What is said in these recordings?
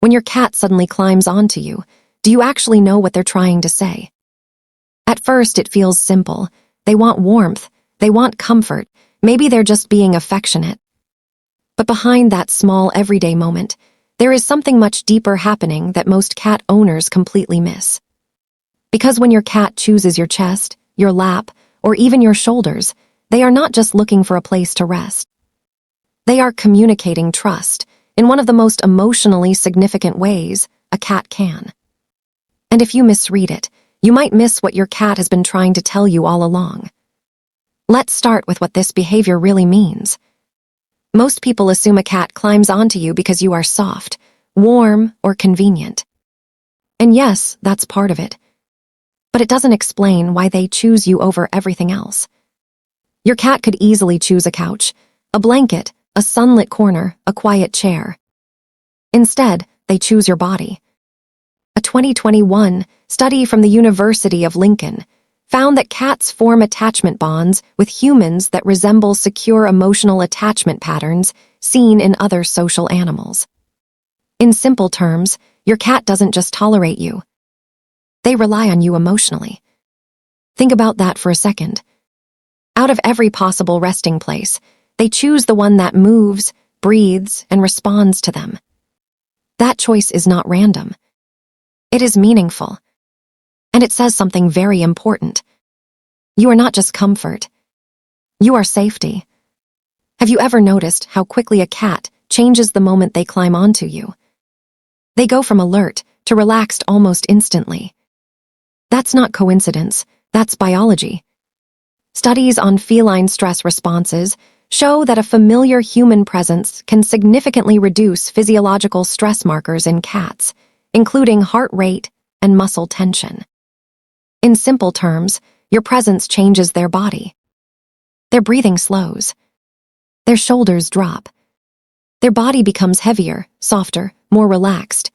When your cat suddenly climbs onto you, do you actually know what they're trying to say? At first, it feels simple. They want warmth. They want comfort. Maybe they're just being affectionate. But behind that small everyday moment, there is something much deeper happening that most cat owners completely miss. Because when your cat chooses your chest, your lap, or even your shoulders, they are not just looking for a place to rest. They are communicating trust in one of the most emotionally significant ways a cat can. And if you misread it, you might miss what your cat has been trying to tell you all along. Let's start with what this behavior really means. Most people assume a cat climbs onto you because you are soft, warm, or convenient. And yes, that's part of it. But it doesn't explain why they choose you over everything else. Your cat could easily choose a couch, a blanket, a sunlit corner, a quiet chair. Instead, they choose your body. A 2021 study from the University of Lincoln found that cats form attachment bonds with humans that resemble secure emotional attachment patterns seen in other social animals. In simple terms, your cat doesn't just tolerate you. They rely on you emotionally. Think about that for a second. Out of every possible resting place, they choose the one that moves, breathes, and responds to them. That choice is not random. It is meaningful. And it says something very important. You are not just comfort. You are safety. Have you ever noticed how quickly a cat changes the moment they climb onto you? They go from alert to relaxed almost instantly. That's not coincidence, that's biology. Studies on feline stress responses show that a familiar human presence can significantly reduce physiological stress markers in cats, including heart rate and muscle tension. In simple terms, your presence changes their body. Their breathing slows. Their shoulders drop. Their body becomes heavier, softer, more relaxed.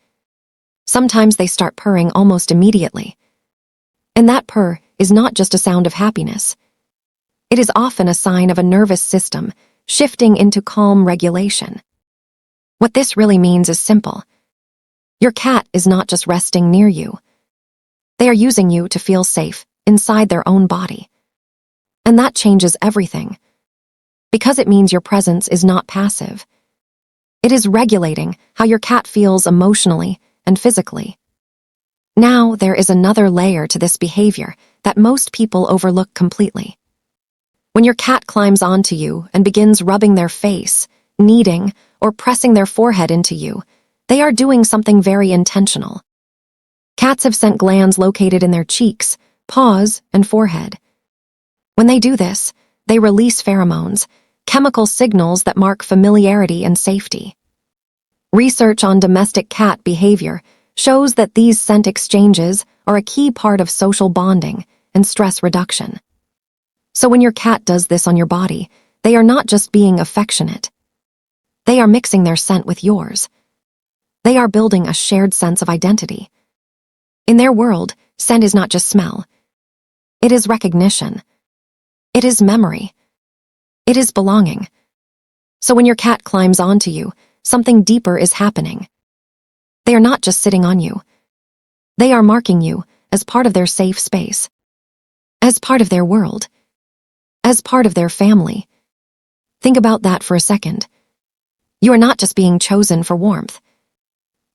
Sometimes they start purring almost immediately. And that purr is not just a sound of happiness. It is often a sign of a nervous system shifting into calm regulation. What this really means is simple. Your cat is not just resting near you. They are using you to feel safe inside their own body. And that changes everything. Because it means your presence is not passive. It is regulating how your cat feels emotionally and physically. Now, there is another layer to this behavior that most people overlook completely. When your cat climbs onto you and begins rubbing their face, kneading, or pressing their forehead into you, they are doing something very intentional. Cats have scent glands located in their cheeks, paws, and forehead. When they do this, they release pheromones, chemical signals that mark familiarity and safety. Research on domestic cat behavior shows that these scent exchanges are a key part of social bonding and stress reduction. So when your cat does this on your body, they are not just being affectionate. They are mixing their scent with yours. They are building a shared sense of identity. In their world, scent is not just smell. It is recognition. It is memory. It is belonging. So when your cat climbs onto you, something deeper is happening. They are not just sitting on you. They are marking you as part of their safe space, as part of their world, as part of their family. Think about that for a second. You are not just being chosen for warmth.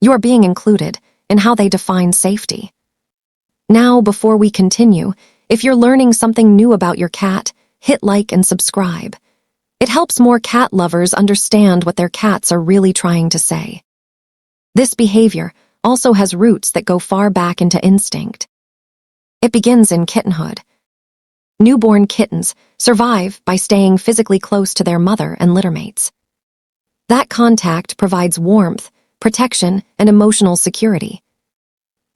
You are being included in how they define safety. Now, before we continue, if you're learning something new about your cat, hit like and subscribe. It helps more cat lovers understand what their cats are really trying to say. This behavior also has roots that go far back into instinct. It begins in kittenhood. Newborn kittens survive by staying physically close to their mother and littermates. That contact provides warmth, protection, and emotional security.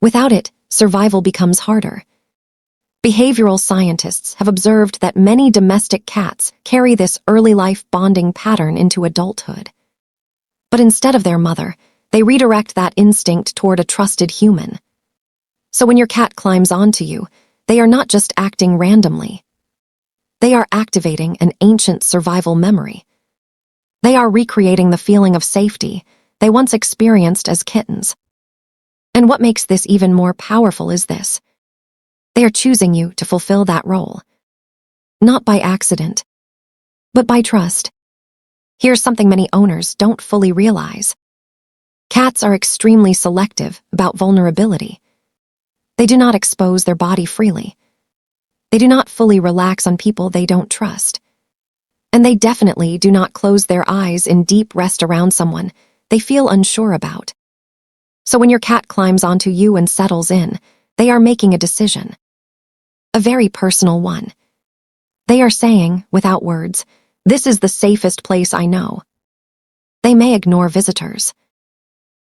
Without it, survival becomes harder. Behavioral scientists have observed that many domestic cats carry this early life bonding pattern into adulthood. But instead of their mother, they redirect that instinct toward a trusted human. So when your cat climbs onto you, they are not just acting randomly. They are activating an ancient survival memory. They are recreating the feeling of safety they once experienced as kittens. And what makes this even more powerful is this. They are choosing you to fulfill that role. Not by accident, but by trust. Here's something many owners don't fully realize. Cats are extremely selective about vulnerability. They do not expose their body freely. They do not fully relax on people they don't trust. And they definitely do not close their eyes in deep rest around someone they feel unsure about. So when your cat climbs onto you and settles in, they are making a decision. A very personal one. They are saying, without words, "This is the safest place I know." They may ignore visitors.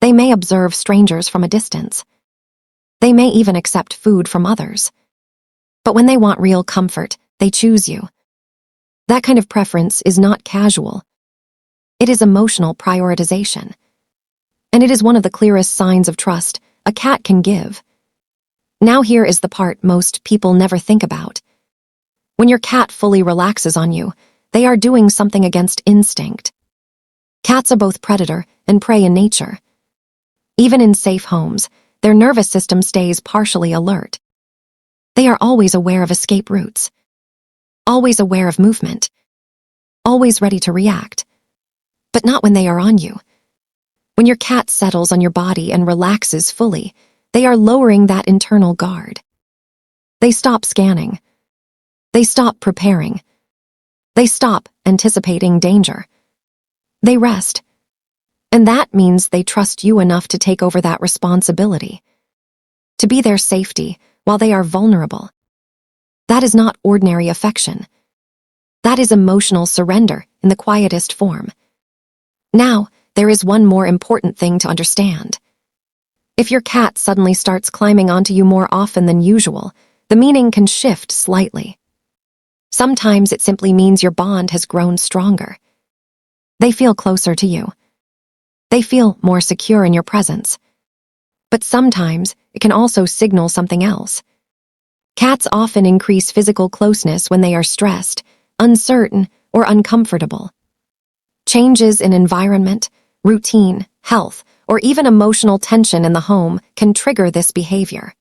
They may observe strangers from a distance. They may even accept food from others. But when they want real comfort, they choose you. That kind of preference is not casual. It is emotional prioritization. And it is one of the clearest signs of trust a cat can give. Now here is the part most people never think about. When your cat fully relaxes on you, they are doing something against instinct. Cats are both predator and prey in nature. Even in safe homes, their nervous system stays partially alert. They are always aware of escape routes, always aware of movement, always ready to react. But not when they are on you. When your cat settles on your body and relaxes fully, they are lowering that internal guard. They stop scanning. They stop preparing. They stop anticipating danger. They rest. And that means they trust you enough to take over that responsibility. To be their safety while they are vulnerable. That is not ordinary affection. That is emotional surrender in the quietest form. Now, there is one more important thing to understand. If your cat suddenly starts climbing onto you more often than usual, the meaning can shift slightly. Sometimes it simply means your bond has grown stronger. They feel closer to you. They feel more secure in your presence. But sometimes it can also signal something else. Cats often increase physical closeness when they are stressed, uncertain, or uncomfortable. Changes in environment, routine, health, or even emotional tension in the home can trigger this behavior.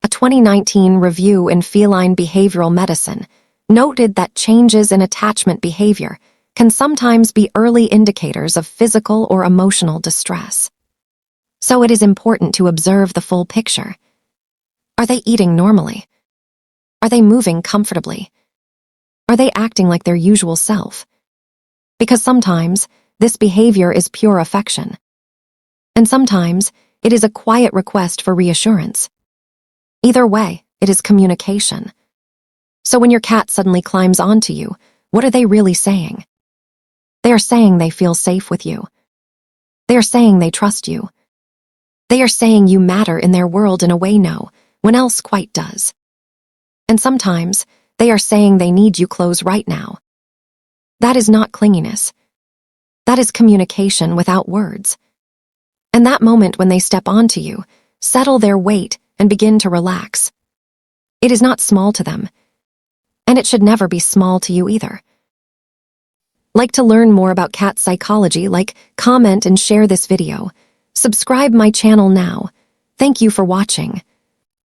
A 2019 review in Feline Behavioral Medicine noted that changes in attachment behavior can sometimes be early indicators of physical or emotional distress. So it is important to observe the full picture. Are they eating normally? Are they moving comfortably? Are they acting like their usual self? Because sometimes this behavior is pure affection. And sometimes it is a quiet request for reassurance. Either way, it is communication. So when your cat suddenly climbs onto you, what are they really saying? They are saying they feel safe with you. They are saying they trust you. They are saying you matter in their world in a way no one else quite does. And sometimes they are saying they need you close right now. That is not clinginess. That is communication without words. And that moment when they step onto you, settle their weight and begin to relax. It is not small to them. And it should never be small to you either. Like to learn more about cat psychology? Like, comment, and share this video. Subscribe my channel now. Thank you for watching.